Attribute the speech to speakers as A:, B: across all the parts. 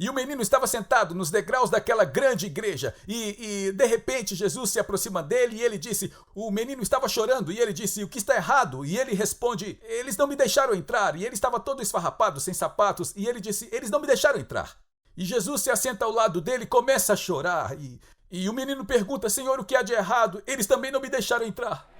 A: E o menino estava sentado nos degraus daquela grande igreja. E de repente Jesus se aproxima dele e ele disse, o menino estava chorando. E ele disse, o que está errado? E ele responde, eles não me deixaram entrar. E ele estava todo esfarrapado, sem sapatos. E ele disse, eles não me deixaram entrar. E Jesus se assenta ao lado dele e começa a chorar. E o menino pergunta, Senhor, o que há de errado? Eles também não me deixaram entrar.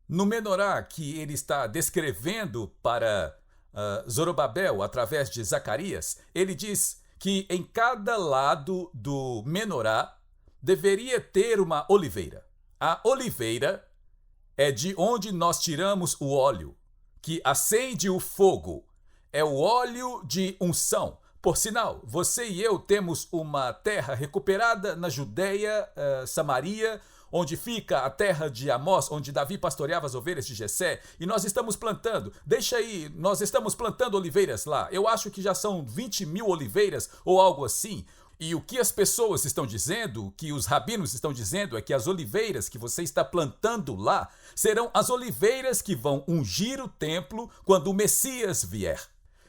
A: No menorá que ele está descrevendo para Zorobabel, através de Zacarias, ele diz que em cada lado do menorá deveria ter uma oliveira. A oliveira é de onde nós tiramos o óleo, que acende o fogo. É o óleo de unção. Por sinal, você e eu temos uma terra recuperada na Judeia, Samaria, onde fica a terra de Amós, onde Davi pastoreava as ovelhas de Jessé, e nós estamos plantando, deixa aí, nós estamos plantando oliveiras lá. Eu acho que já são 20 mil oliveiras ou algo assim. E o que as pessoas estão dizendo, o que os rabinos estão dizendo, é que as oliveiras que você está plantando lá serão as oliveiras que vão ungir o templo quando o Messias vier.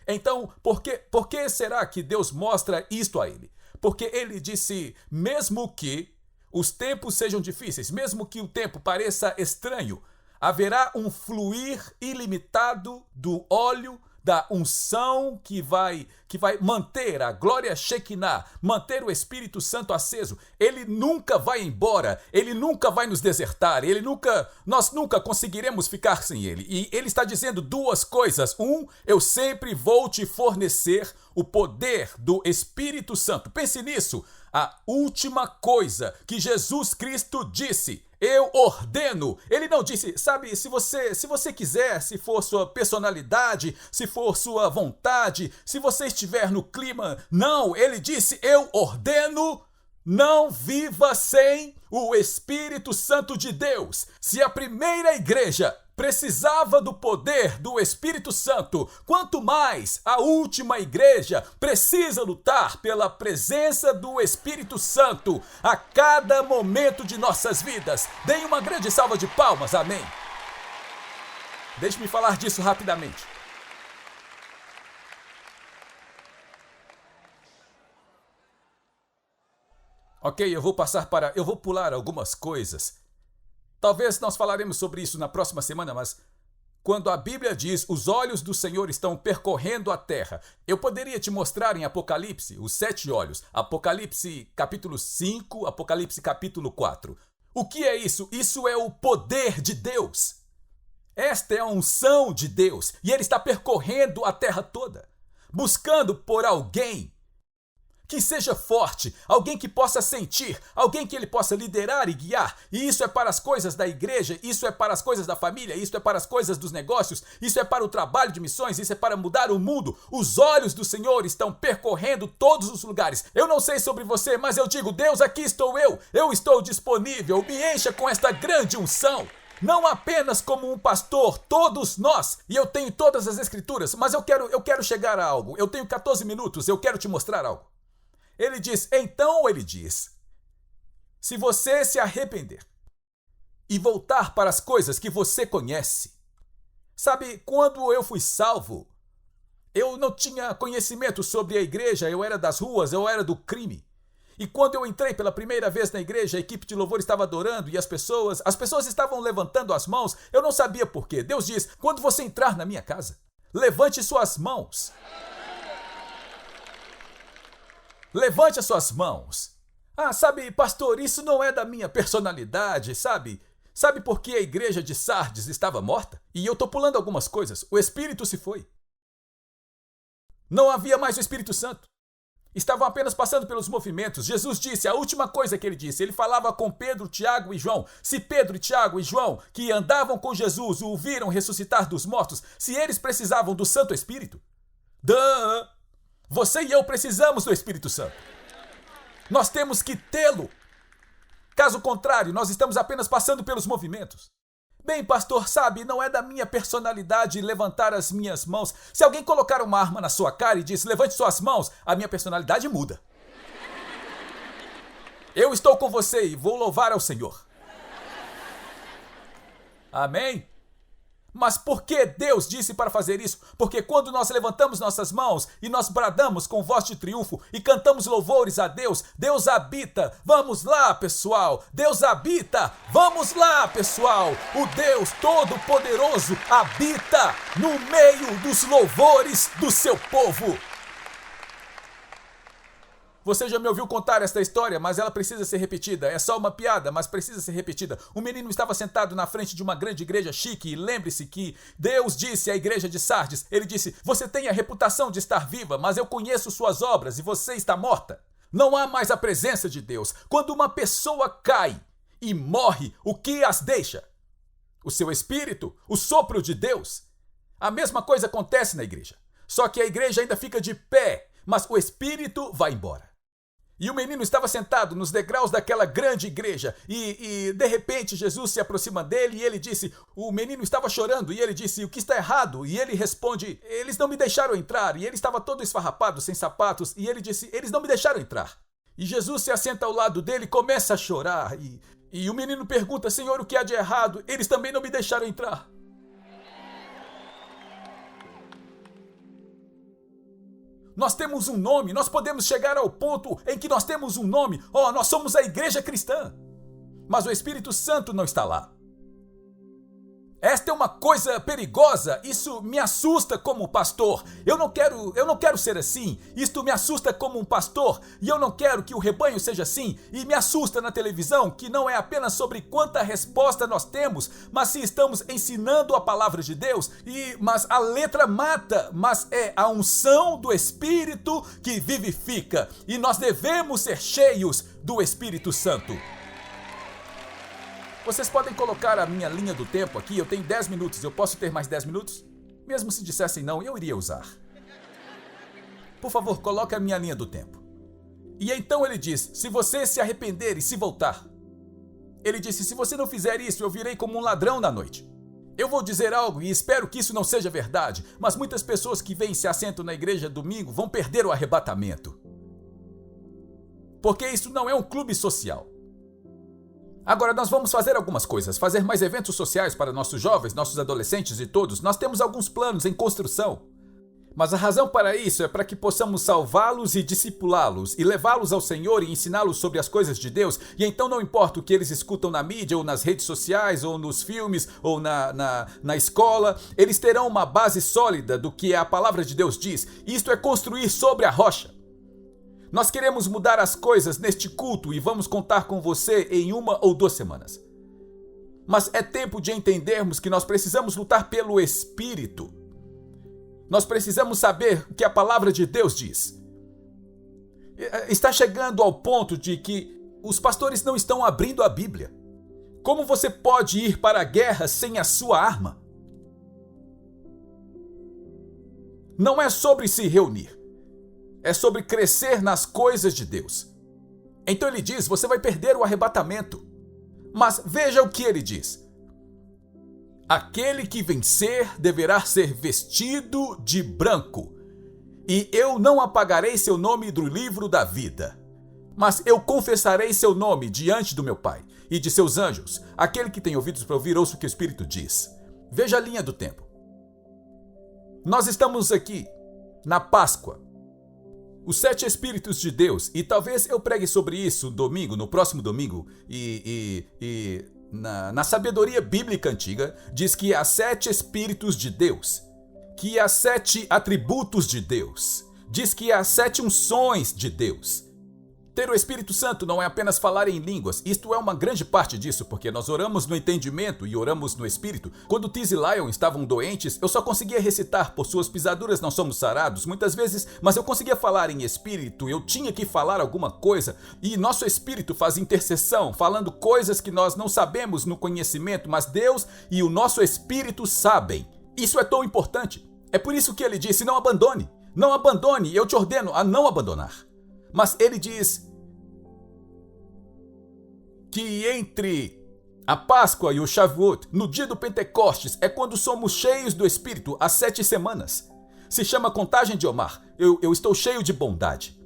A: Então, por que será que Deus mostra isto a ele? Porque ele disse, mesmo que os tempos sejam difíceis, mesmo que o tempo pareça estranho, haverá um fluir ilimitado do óleo, da unção que vai manter a glória Shekinah, manter o Espírito Santo aceso. Ele nunca vai embora, ele nunca vai nos desertar, nós nunca conseguiremos ficar sem ele. E ele está dizendo duas coisas. Eu sempre vou te fornecer o poder do Espírito Santo. Pense nisso. A última coisa que Jesus Cristo disse, eu ordeno. Ele não disse, sabe, se você quiser, se for sua personalidade, se for sua vontade, se você estiver no clima. Não, ele disse, eu ordeno. Não viva sem o Espírito Santo de Deus. Se a primeira igreja precisava do poder do Espírito Santo, quanto mais a última igreja precisa lutar pela presença do Espírito Santo a cada momento de nossas vidas. Deem uma grande salva de palmas, amém? Deixe-me falar disso rapidamente. Ok, eu vou pular algumas coisas. Talvez nós falaremos sobre isso na próxima semana, mas quando a Bíblia diz os olhos do Senhor estão percorrendo a terra, eu poderia te mostrar em Apocalipse os 7 olhos, Apocalipse capítulo 5, Apocalipse capítulo 4. O que é isso? Isso é o poder de Deus. Esta é a unção de Deus e ele está percorrendo a terra toda, buscando por alguém que seja forte, alguém que possa sentir, alguém que ele possa liderar e guiar. E isso é para as coisas da igreja, isso é para as coisas da família, isso é para as coisas dos negócios, isso é para o trabalho de missões, isso é para mudar o mundo. Os olhos do Senhor estão percorrendo todos os lugares. Eu não sei sobre você, mas eu digo, Deus, aqui estou eu estou disponível, me encha com esta grande unção. Não apenas como um pastor, todos nós, e eu tenho todas as escrituras, mas eu quero chegar a algo. Eu tenho 14 minutos, eu quero te mostrar algo. Ele diz, se você se arrepender e voltar para as coisas que você conhece. Sabe, quando eu fui salvo, eu não tinha conhecimento sobre a igreja, eu era das ruas, eu era do crime. E quando eu entrei pela primeira vez na igreja, a equipe de louvor estava adorando e as pessoas estavam levantando as mãos, eu não sabia por quê. Deus diz, quando você entrar na minha casa, levante suas mãos. Levante as suas mãos. Ah, sabe, pastor, isso não é da minha personalidade, sabe? Sabe por que a igreja de Sardes estava morta? E eu estou pulando algumas coisas. O Espírito se foi. Não havia mais o Espírito Santo. Estavam apenas passando pelos movimentos. Jesus disse, a última coisa que ele disse, ele falava com Pedro, Tiago e João. Se Pedro, Tiago e João, que andavam com Jesus, o viram ressuscitar dos mortos, se eles precisavam do Santo Espírito, Você e eu precisamos do Espírito Santo. Nós temos que tê-lo. Caso contrário, nós estamos apenas passando pelos movimentos. Bem, pastor, sabe, não é da minha personalidade levantar as minhas mãos. Se alguém colocar uma arma na sua cara e diz, levante suas mãos, a minha personalidade muda. Eu estou com você e vou louvar ao Senhor. Amém? Mas por que Deus disse para fazer isso? Porque quando nós levantamos nossas mãos e nós bradamos com voz de triunfo e cantamos louvores a Deus, Deus habita. Vamos lá, pessoal. Deus habita. Vamos lá, pessoal. O Deus Todo-Poderoso habita no meio dos louvores do seu povo. Você já me ouviu contar esta história, mas ela precisa ser repetida. É só uma piada, mas precisa ser repetida. Um menino estava sentado na frente de uma grande igreja chique e lembre-se que Deus disse à igreja de Sardes, ele disse, você tem a reputação de estar viva, mas eu conheço suas obras e você está morta. Não há mais a presença de Deus. Quando uma pessoa cai e morre, o que as deixa? O seu espírito, o sopro de Deus. A mesma coisa acontece na igreja. Só que a igreja ainda fica de pé, mas o espírito vai embora. E o menino estava sentado nos degraus daquela grande igreja e de repente Jesus se aproxima dele e ele disse, o menino estava chorando e ele disse, o que está errado? E ele responde, eles não me deixaram entrar. E ele estava todo esfarrapado, sem sapatos e ele disse, eles não me deixaram entrar. E Jesus se assenta ao lado dele e começa a chorar e o menino pergunta, Senhor, o que há de errado? Eles também não me deixaram entrar. Nós temos um nome, nós podemos chegar ao ponto em que nós temos um nome. Nós somos a igreja cristã. Mas o Espírito Santo não está lá. Esta é uma coisa perigosa, isso me assusta como pastor. Eu não quero ser assim. Isto me assusta como um pastor e eu não quero que o rebanho seja assim. E me assusta na televisão que não é apenas sobre quanta resposta nós temos, mas se estamos ensinando a palavra de Deus. Mas a letra mata, mas é a unção do Espírito que vivifica. E nós devemos ser cheios do Espírito Santo. Vocês podem colocar a minha linha do tempo aqui, eu tenho 10 minutos, eu posso ter mais 10 minutos? Mesmo se dissessem não, eu iria usar. Por favor, coloque a minha linha do tempo. E então ele diz, se você se arrepender e se voltar. Ele disse, se você não fizer isso, eu virei como um ladrão na noite. Eu vou dizer algo e espero que isso não seja verdade, mas muitas pessoas que vêm e se assentam na igreja domingo vão perder o arrebatamento. Porque isso não é um clube social. Agora nós vamos fazer algumas coisas, fazer mais eventos sociais para nossos jovens, nossos adolescentes e todos. Nós temos alguns planos em construção. Mas a razão para isso é para que possamos salvá-los e discipulá-los e levá-los ao Senhor e ensiná-los sobre as coisas de Deus. E então não importa o que eles escutam na mídia ou nas redes sociais ou nos filmes ou na escola, eles terão uma base sólida do que a palavra de Deus diz. Isto é construir sobre a rocha. Nós queremos mudar as coisas neste culto e vamos contar com você em 1 ou 2 semanas. Mas é tempo de entendermos que nós precisamos lutar pelo Espírito. Nós precisamos saber o que a palavra de Deus diz. Está chegando ao ponto de que os pastores não estão abrindo a Bíblia. Como você pode ir para a guerra sem a sua arma? Não é sobre se reunir. É sobre crescer nas coisas de Deus. Então ele diz, você vai perder o arrebatamento. Mas veja o que ele diz. Aquele que vencer deverá ser vestido de branco. E eu não apagarei seu nome do livro da vida. Mas eu confessarei seu nome diante do meu Pai e de seus anjos. Aquele que tem ouvidos para ouvir, ouça o que o Espírito diz. Veja a linha do tempo. Nós estamos aqui na Páscoa. Os 7 Espíritos de Deus, e talvez eu pregue sobre isso no próximo domingo, na sabedoria bíblica antiga, diz que há 7 Espíritos de Deus, que há 7 atributos de Deus, diz que há 7 unções de Deus. Ter o Espírito Santo não é apenas falar em línguas, isto é uma grande parte disso, porque nós oramos no entendimento e oramos no Espírito. Quando Tiz e Lion estavam doentes, eu só conseguia recitar, por suas pisaduras não somos sarados, muitas vezes, mas eu conseguia falar em Espírito, eu tinha que falar alguma coisa, e nosso Espírito faz intercessão, falando coisas que nós não sabemos no conhecimento, mas Deus e o nosso Espírito sabem. Isso é tão importante. É por isso que ele disse, não abandone. Não abandone, eu te ordeno a não abandonar. Mas ele diz que entre a Páscoa e o Shavuot, no dia do Pentecostes, é quando somos cheios do Espírito, há 7 semanas. Se chama contagem de Omar. Eu estou cheio de bondade.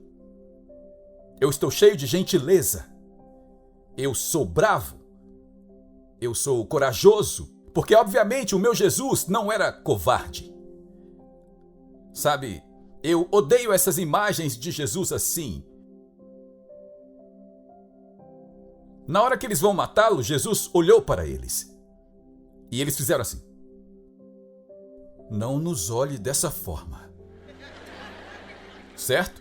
A: Eu estou cheio de gentileza. Eu sou bravo. Eu sou corajoso. Porque, obviamente, o meu Jesus não era covarde. Sabe, eu odeio essas imagens de Jesus assim. Na hora que eles vão matá-lo, Jesus olhou para eles. E eles fizeram assim. Não nos olhe dessa forma. Certo?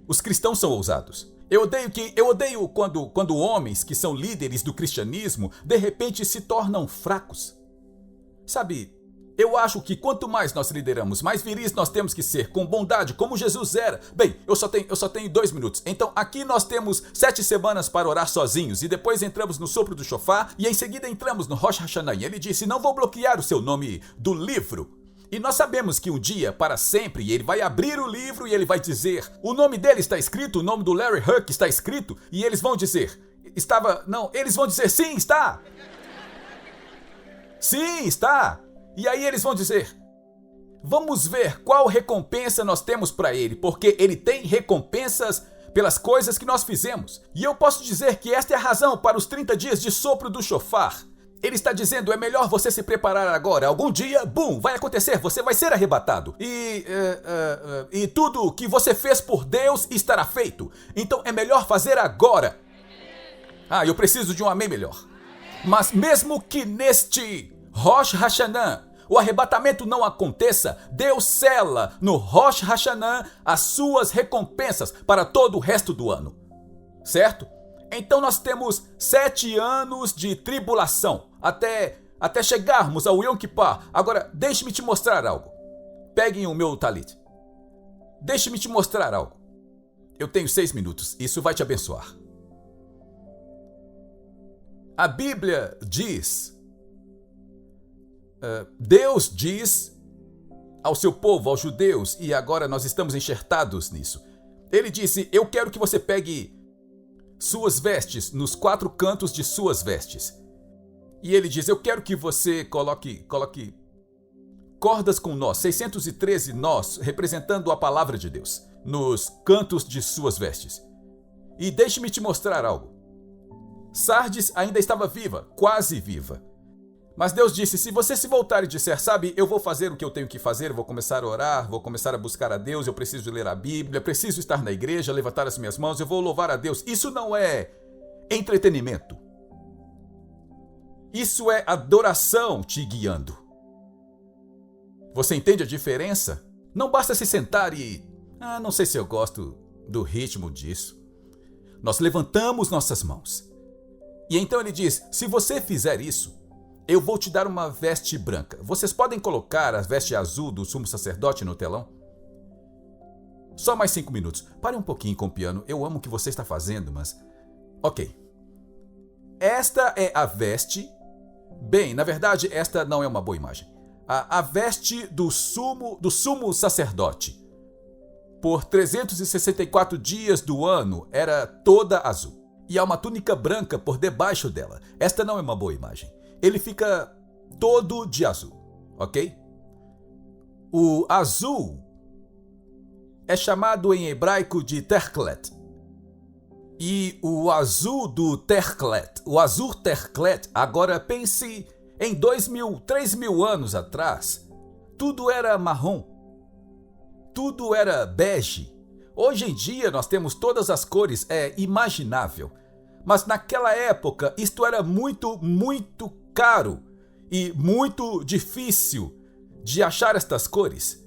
A: Os cristãos são ousados. Eu odeio quando homens que são líderes do cristianismo de repente se tornam fracos. Sabe, eu acho que quanto mais nós lideramos, mais viris nós temos que ser, com bondade, como Jesus era. Bem, eu só tenho 2 minutos. Então aqui nós temos 7 semanas para orar sozinhos. E depois entramos no sopro do shofar. E em seguida entramos no Rosh Hashanah. E ele disse, não vou bloquear o seu nome do livro. E nós sabemos que um dia, para sempre, ele vai abrir o livro e ele vai dizer, o nome dele está escrito, o nome do Larry Huck está escrito. E eles vão dizer, eles vão dizer, sim, está. Sim, está. E aí eles vão dizer, vamos ver qual recompensa nós temos para ele, porque ele tem recompensas pelas coisas que nós fizemos. E eu posso dizer que esta é a razão para os 30 dias de sopro do shofar. Ele está dizendo, é melhor você se preparar agora. Algum dia, bum, vai acontecer, você vai ser arrebatado. E tudo que você fez por Deus estará feito. Então é melhor fazer agora. Ah, eu preciso de um amém melhor. Mas mesmo que neste Rosh Hashanah o arrebatamento não aconteça, Deus sela no Rosh Hashanah as suas recompensas para todo o resto do ano. Certo? Então nós temos 7 anos de tribulação até chegarmos ao Yom Kippur. Agora, deixe-me te mostrar algo. Peguem o meu talit. Deixe-me te mostrar algo. Eu tenho 6 minutos. Isso vai te abençoar. A Bíblia diz... Deus diz ao seu povo, aos judeus, e agora nós estamos enxertados nisso. Ele disse, eu quero que você pegue suas vestes nos 4 cantos de suas vestes. E ele diz, eu quero que você coloque cordas com nós, 613 nós, representando a palavra de Deus, nos cantos de suas vestes. E deixe-me te mostrar algo. Sardes ainda estava viva, quase viva. Mas Deus disse, se você se voltar e disser, sabe, eu vou fazer o que eu tenho que fazer, eu vou começar a orar, vou começar a buscar a Deus, eu preciso ler a Bíblia, preciso estar na igreja, levantar as minhas mãos, eu vou louvar a Deus. Isso não é entretenimento. Isso é adoração te guiando. Você entende a diferença? Não basta se sentar e... não sei se eu gosto do ritmo disso. Nós levantamos nossas mãos. E então ele diz, se você fizer isso, eu vou te dar uma veste branca. Vocês podem colocar a veste azul do sumo sacerdote no telão? Só mais 5 minutos. Pare um pouquinho com o piano. Eu amo o que você está fazendo, mas... Ok. Esta é a veste... Bem, na verdade, esta não é uma boa imagem. A veste do sumo sacerdote. Por 364 dias do ano, era toda azul. E há uma túnica branca por debaixo dela. Esta não é uma boa imagem. Ele fica todo de azul, ok? O azul é chamado em hebraico de terklet. E o azul do terklet, o azul terklet, agora pense em 2.000, 3.000 anos atrás, tudo era marrom, tudo era bege. Hoje em dia nós temos todas as cores, é imaginável. Mas naquela época isto era muito, muito caro e muito difícil de achar estas cores.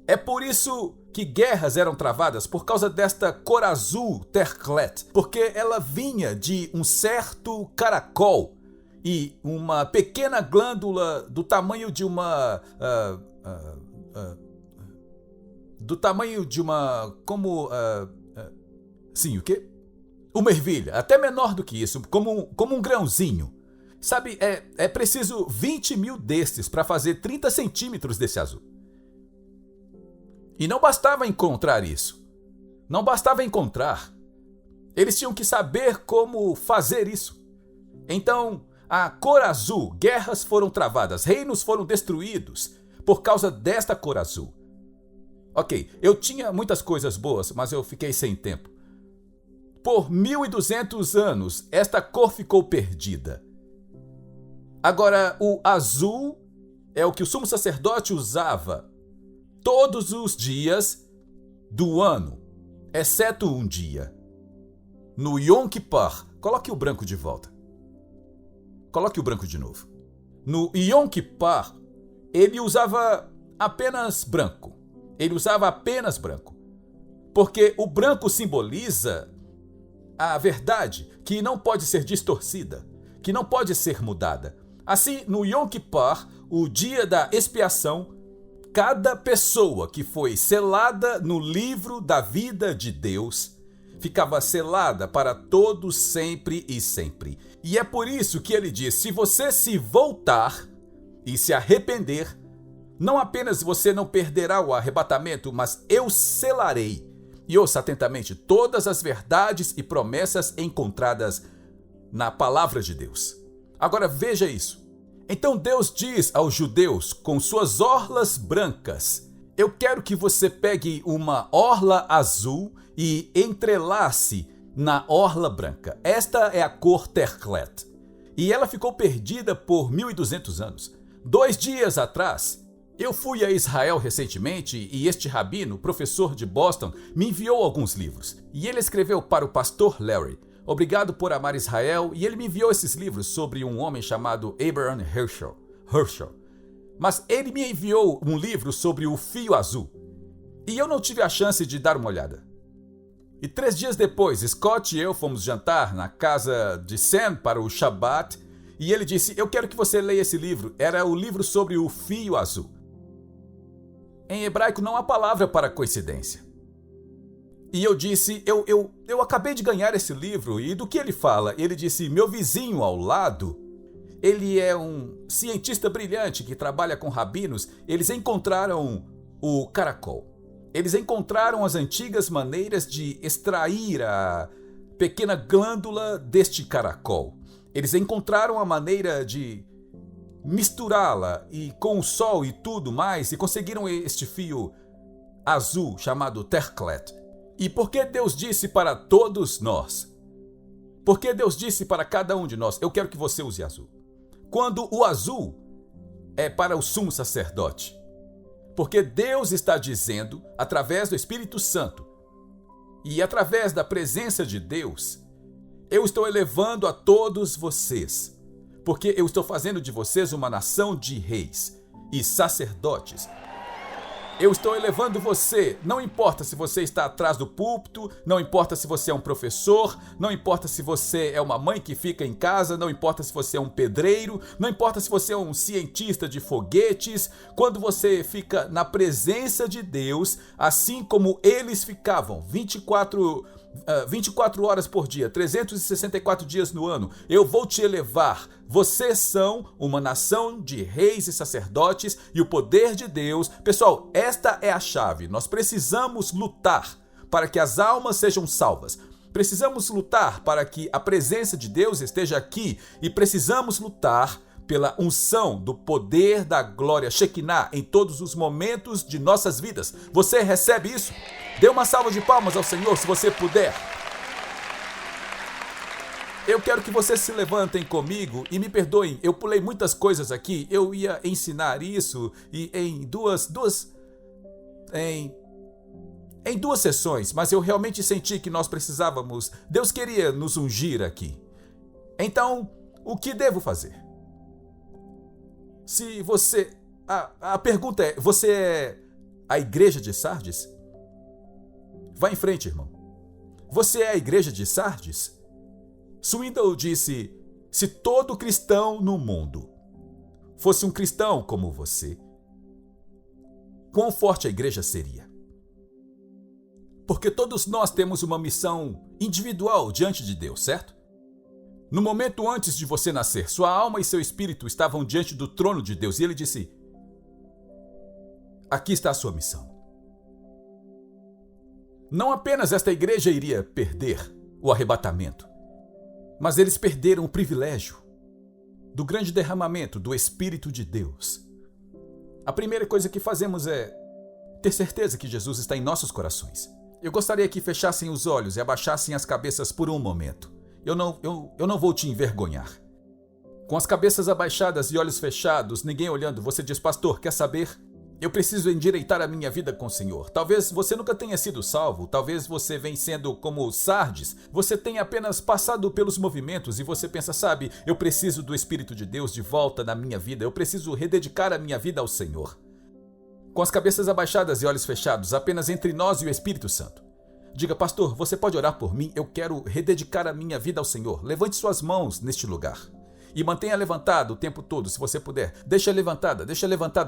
A: É por isso que guerras eram travadas por causa desta cor azul terklet, porque ela vinha de um certo caracol e uma pequena glândula do tamanho de uma sim, o quê? Uma ervilha, até menor do que isso, como um grãozinho. Sabe, é preciso 20.000 destes para fazer 30 centímetros desse azul. E não bastava encontrar isso. Não bastava encontrar. Eles tinham que saber como fazer isso. Então, a cor azul, guerras foram travadas, reinos foram destruídos por causa desta cor azul. Ok, eu tinha muitas coisas boas, mas eu fiquei sem tempo. Por 1200 anos, esta cor ficou perdida. Agora, o azul é o que o sumo sacerdote usava todos os dias do ano, exceto um dia. No Yom Kippur, coloque o branco de volta. Coloque o branco de novo. No Yom Kippur, ele usava apenas branco. Ele usava apenas branco. Porque o branco simboliza a verdade que não pode ser distorcida, que não pode ser mudada. Assim, no Yom Kippur, o dia da expiação, cada pessoa que foi selada no livro da vida de Deus ficava selada para todos sempre e sempre. E é por isso que ele diz, se você se voltar e se arrepender, não apenas você não perderá o arrebatamento, mas eu selarei. E ouça atentamente todas as verdades e promessas encontradas na palavra de Deus. Agora veja isso. Então Deus diz aos judeus com suas orlas brancas, eu quero que você pegue uma orla azul e entrelace na orla branca. Esta é a cor terclet. E ela ficou perdida por 1200 anos. 2 dias atrás, eu fui a Israel recentemente e este rabino, professor de Boston, me enviou alguns livros. E ele escreveu para o pastor Larry, obrigado por amar Israel, e ele me enviou esses livros sobre um homem chamado Abraham Herschel. Mas ele me enviou um livro sobre o fio azul. E eu não tive a chance de dar uma olhada. E 3 dias depois, Scott e eu fomos jantar na casa de Sam para o Shabbat, e ele disse, eu quero que você leia esse livro. Era o livro sobre o fio azul. Em hebraico não há palavra para coincidência. E eu disse, eu acabei de ganhar esse livro, e do que ele fala? Ele disse, meu vizinho ao lado, ele é um cientista brilhante que trabalha com rabinos, eles encontraram o caracol. Eles encontraram as antigas maneiras de extrair a pequena glândula deste caracol. Eles encontraram a maneira de misturá-la e com o sol e tudo mais e conseguiram este fio azul chamado terclet. E por que Deus disse para todos nós? Por que Deus disse para cada um de nós, eu quero que você use azul? Quando o azul é para o sumo sacerdote. Porque Deus está dizendo, através do Espírito Santo e através da presença de Deus, eu estou elevando a todos vocês, porque eu estou fazendo de vocês uma nação de reis e sacerdotes. Eu estou elevando você, não importa se você está atrás do púlpito, não importa se você é um professor, não importa se você é uma mãe que fica em casa, não importa se você é um pedreiro, não importa se você é um cientista de foguetes, quando você fica na presença de Deus, assim como eles ficavam 24 horas por dia, 364 dias no ano, eu vou te elevar. Vocês são uma nação de reis e sacerdotes e o poder de Deus. Pessoal, esta é a chave. Nós precisamos lutar para que as almas sejam salvas. Precisamos lutar para que a presença de Deus esteja aqui e precisamos lutar pela unção do poder da glória Shekinah em todos os momentos de nossas vidas. Você recebe isso? Dê uma salva de palmas ao Senhor se você puder. Eu quero que vocês se levantem comigo e me perdoem, eu pulei muitas coisas aqui. Eu ia ensinar isso e em duas sessões, mas eu realmente senti que nós precisávamos. Deus queria nos ungir aqui. Então, o que devo fazer? Se você... A pergunta é, você é a igreja de Sardes? Vá em frente, irmão. Você é a igreja de Sardes? Swindoll disse, se todo cristão no mundo fosse um cristão como você, quão forte a igreja seria? Porque todos nós temos uma missão individual diante de Deus, certo? No momento antes de você nascer, sua alma e seu espírito estavam diante do trono de Deus. E ele disse, aqui está a sua missão. Não apenas esta igreja iria perder o arrebatamento, mas eles perderam o privilégio do grande derramamento do Espírito de Deus. A primeira coisa que fazemos é ter certeza que Jesus está em nossos corações. Eu gostaria que fechassem os olhos e abaixassem as cabeças por um momento. Eu não vou te envergonhar. Com as cabeças abaixadas e olhos fechados, ninguém olhando, você diz: pastor, quer saber? Eu preciso endireitar a minha vida com o Senhor. Talvez você nunca tenha sido salvo, talvez você venha sendo como Sardes, você tenha apenas passado pelos movimentos e você pensa, sabe, eu preciso do Espírito de Deus de volta na minha vida, eu preciso rededicar a minha vida ao Senhor. Com as cabeças abaixadas e olhos fechados, apenas entre nós e o Espírito Santo. Diga: pastor, você pode orar por mim? Eu quero rededicar a minha vida ao Senhor. Levante suas mãos neste lugar. E mantenha levantado o tempo todo, se você puder. Deixa levantada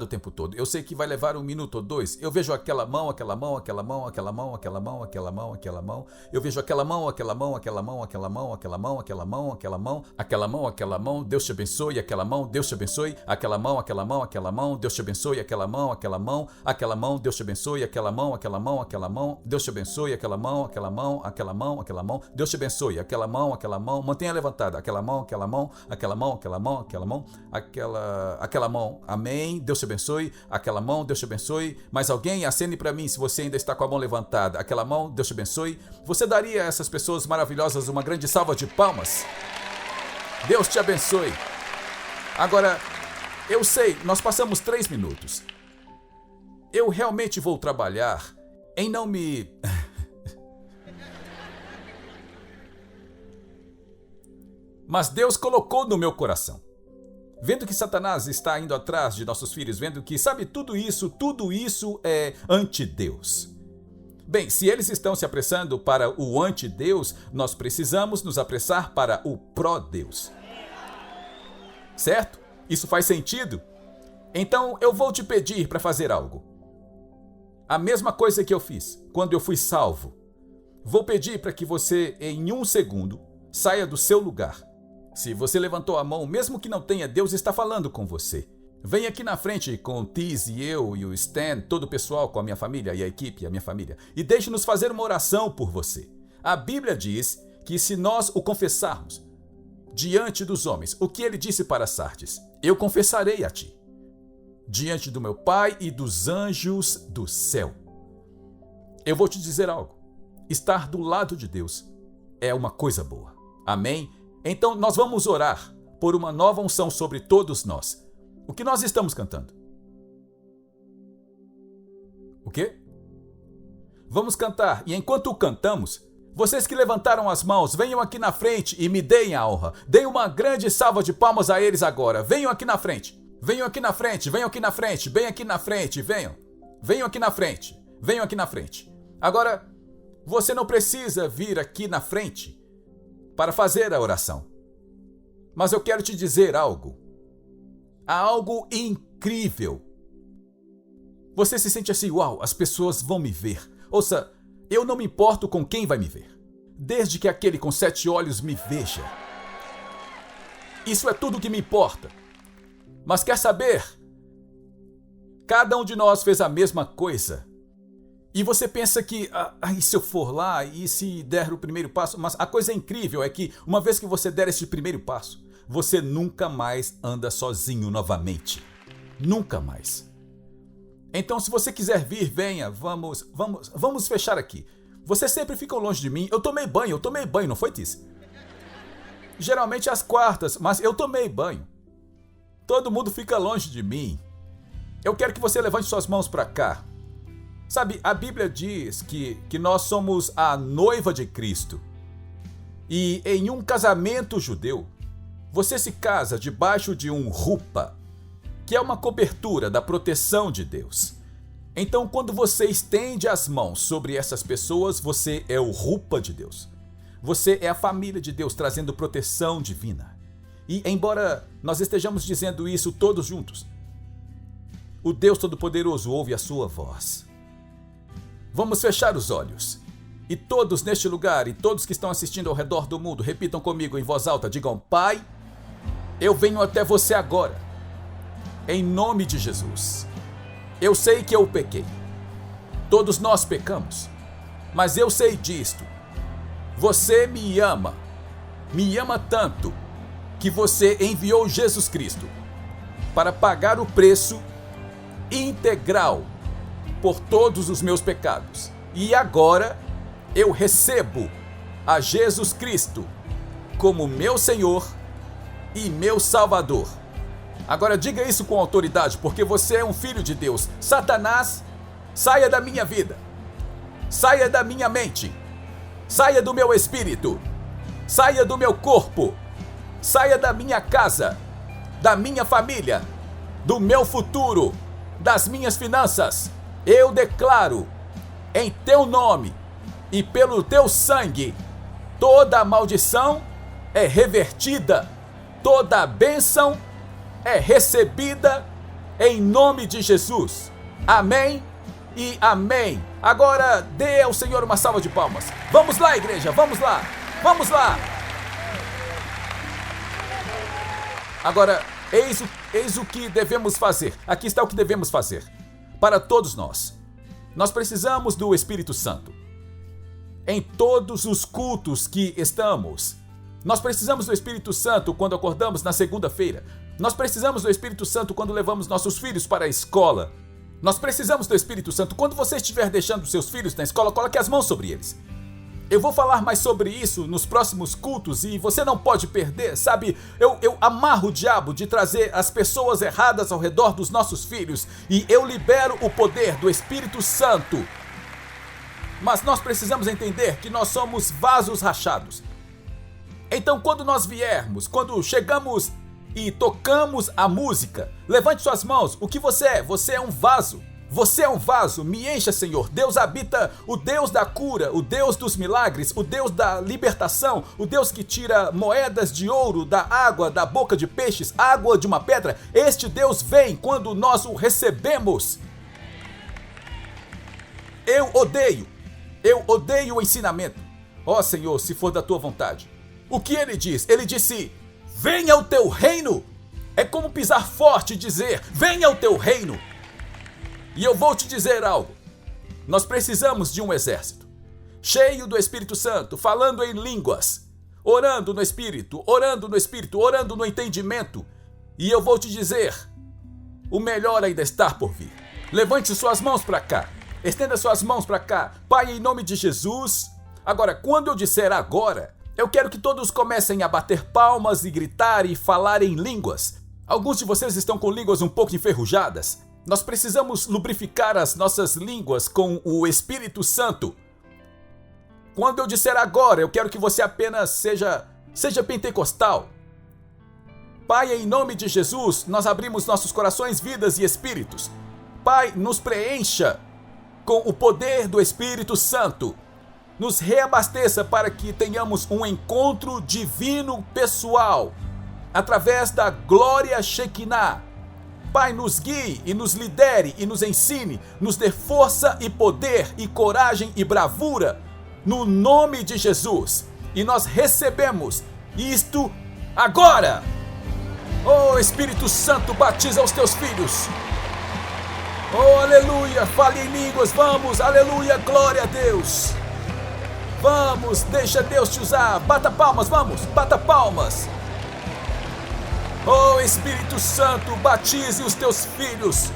A: o tempo todo. Eu sei que vai levar 1 minuto ou 2. Eu vejo aquela mão, aquela mão, aquela mão, aquela mão, aquela mão, aquela mão, aquela mão. Eu vejo aquela mão, aquela mão, aquela mão, aquela mão, aquela mão, aquela mão, aquela mão, aquela mão, aquela mão. Deus te abençoe, aquela mão, Deus te abençoe. Aquela mão, aquela mão, aquela mão, Deus te abençoe, aquela mão, aquela mão, aquela mão, Deus te abençoe, aquela mão, aquela mão, aquela mão, Deus te abençoe, aquela mão, aquela mão, aquela mão, aquela mão, Deus te abençoe, aquela mão, aquela mão, mantenha levantada, aquela mão, aquela mão, aquela mão, aquela mão, aquela mão, amém, Deus te abençoe, aquela mão, Deus te abençoe. Mais alguém? Acene para mim se você ainda está com a mão levantada, aquela mão, Deus te abençoe. Você daria a essas pessoas maravilhosas uma grande salva de palmas? Deus te abençoe. Agora, eu sei, nós passamos 3 minutos. Eu realmente vou trabalhar em não me... Mas Deus colocou no meu coração. Vendo que Satanás está indo atrás de nossos filhos, vendo que, sabe, tudo isso é anti-Deus. Bem, se eles estão se apressando para o anti-Deus, nós precisamos nos apressar para o pró-Deus. Certo? Isso faz sentido? Então eu vou te pedir para fazer algo. A mesma coisa que eu fiz quando eu fui salvo. Vou pedir para que você, em 1 segundo, saia do seu lugar. Se você levantou a mão, mesmo que não tenha, Deus está falando com você. Vem aqui na frente com o Tiz e eu e o Stan, todo o pessoal com a minha família e a equipe, a minha família. E deixe-nos fazer uma oração por você. A Bíblia diz que se nós o confessarmos diante dos homens, o que ele disse para Sardes, eu confessarei a ti, diante do meu Pai e dos anjos do céu. Eu vou te dizer algo. Estar do lado de Deus é uma coisa boa. Amém? Então nós vamos orar por uma nova unção sobre todos nós. O que nós estamos cantando? O quê? Vamos cantar, e enquanto cantamos, vocês que levantaram as mãos, venham aqui na frente e me deem a honra. Deem uma grande salva de palmas a eles agora. Venham aqui na frente. Venham aqui na frente, venham aqui na frente, bem aqui na frente, venham. Venham aqui na frente, venham aqui na frente. Agora, você não precisa vir aqui na frente para fazer a oração. Mas eu quero te dizer algo. Há algo incrível. Você se sente assim, uau, as pessoas vão me ver. Ouça, eu não me importo com quem vai me ver, desde que aquele com 7 olhos me veja. Isso é tudo que me importa. Mas quer saber? Cada um de nós fez a mesma coisa. E você pensa que, e se eu for lá, e se der o primeiro passo? Mas a coisa incrível é que, uma vez que você der esse primeiro passo, você nunca mais anda sozinho novamente. Nunca mais. Então, se você quiser vir, venha, vamos fechar aqui. Você sempre fica longe de mim. Eu tomei banho, não foi, Tiz? Geralmente às quartas, mas eu tomei banho. Todo mundo fica longe de mim. Eu quero que você levante suas mãos para cá. Sabe, a Bíblia diz que nós somos a noiva de Cristo. E em um casamento judeu, você se casa debaixo de um rupa, que é uma cobertura da proteção de Deus. Então, quando você estende as mãos sobre essas pessoas, você é o rupa de Deus. Você é a família de Deus trazendo proteção divina. E embora nós estejamos dizendo isso todos juntos, o Deus Todo-Poderoso ouve a sua voz. Vamos fechar os olhos. E todos neste lugar e todos que estão assistindo ao redor do mundo, repitam comigo em voz alta, digam: Pai, eu venho até você agora, em nome de Jesus. Eu sei que eu pequei. Todos nós pecamos. mas eu sei disto. Você me ama tanto, que você enviou Jesus Cristo para pagar o preço integral por todos os meus pecados. E agora eu recebo a Jesus Cristo como meu Senhor e meu Salvador. Agora diga isso com autoridade, porque você é um filho de Deus. Satanás, saia da minha vida, saia da minha mente, saia do meu espírito, saia do meu corpo, saia da minha casa, da minha família, do meu futuro, das minhas finanças. Eu declaro, em teu nome e pelo teu sangue, toda a maldição é revertida, toda a bênção é recebida em nome de Jesus. Amém e amém. Agora dê ao Senhor uma salva de palmas. Vamos lá, igreja, vamos lá, vamos lá. Agora, eis o que devemos fazer. Aqui está o que devemos fazer. Para todos nós precisamos do Espírito Santo. Em todos os cultos que estamos, nós precisamos do Espírito Santo quando acordamos na segunda-feira. Nós precisamos do Espírito Santo quando levamos nossos filhos para a escola. Nós precisamos do Espírito Santo quando você estiver deixando seus filhos na escola, coloque as mãos sobre eles. Eu vou falar mais sobre isso nos próximos cultos e você não pode perder, sabe? Eu amarro o diabo de trazer as pessoas erradas ao redor dos nossos filhos e eu libero o poder do Espírito Santo. Mas nós precisamos entender que nós somos vasos rachados. Então, quando nós viermos, quando chegamos e tocamos a música, levante suas mãos. O que você é? Você é um vaso. Você é um vaso. Me encha, Senhor. Deus habita, o Deus da cura, o Deus dos milagres, o Deus da libertação, o Deus que tira moedas de ouro da água, da boca de peixes, água de uma pedra. Este Deus vem quando nós o recebemos. Eu odeio o ensinamento. Ó Senhor, se for da tua vontade. O que ele diz? Ele disse: venha o teu reino. É como pisar forte e dizer: venha o teu reino. E eu vou te dizer algo. Nós precisamos de um exército cheio do Espírito Santo, falando em línguas, orando no Espírito, orando no entendimento. E eu vou te dizer, o melhor ainda está por vir. Levante suas mãos para cá. Estenda suas mãos para cá. Pai, em nome de Jesus. Agora, quando eu disser agora, eu quero que todos comecem a bater palmas e gritar e falar em línguas. Alguns de vocês estão com línguas um pouco enferrujadas. Nós precisamos lubrificar as nossas línguas com o Espírito Santo. Quando eu disser agora, eu quero que você apenas seja pentecostal. Pai, em nome de Jesus, nós abrimos nossos corações, vidas e espíritos. Pai, nos preencha com o poder do Espírito Santo. Nos reabasteça para que tenhamos um encontro divino pessoal, através da glória Shekinah. Pai, nos guie e nos lidere e nos ensine, nos dê força e poder e coragem e bravura, no nome de Jesus. E nós recebemos isto agora. Oh, Espírito Santo, batiza os teus filhos. Oh, aleluia, fale em línguas, vamos, aleluia, glória a Deus. Vamos, deixa Deus te usar, bata palmas, vamos, bata palmas. Oh, Espírito Santo, batize os teus filhos.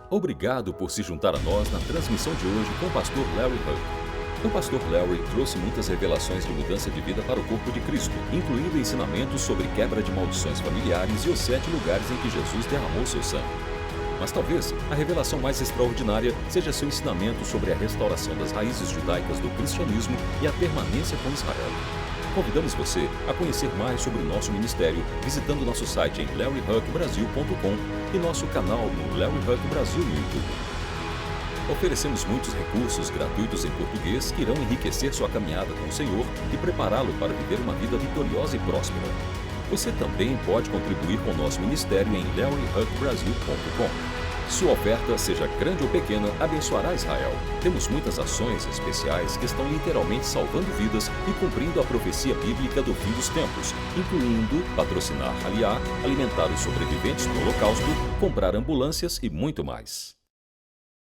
B: Obrigado por se juntar a nós na transmissão de hoje com o pastor Larry Huck. O pastor Larry trouxe muitas revelações de mudança de vida para o corpo de Cristo, incluindo ensinamentos sobre quebra de maldições familiares e os 7 lugares em que Jesus derramou seu sangue. Mas talvez a revelação mais extraordinária seja seu ensinamento sobre a restauração das raízes judaicas do cristianismo e a permanência com Israel. Convidamos você a conhecer mais sobre o nosso ministério visitando nosso site em larryhuckbrasil.com e nosso canal no Larry Huck Brasil no YouTube. Oferecemos muitos recursos gratuitos em português que irão enriquecer sua caminhada com o Senhor e prepará-lo para viver uma vida vitoriosa e próspera. Você também pode contribuir com o nosso ministério em larryhuckbrasil.com. Sua oferta, seja grande ou pequena, abençoará Israel. Temos muitas ações especiais que estão literalmente salvando vidas e cumprindo a profecia bíblica do fim dos tempos, incluindo patrocinar Aliá, alimentar os sobreviventes do Holocausto, comprar ambulâncias e muito mais.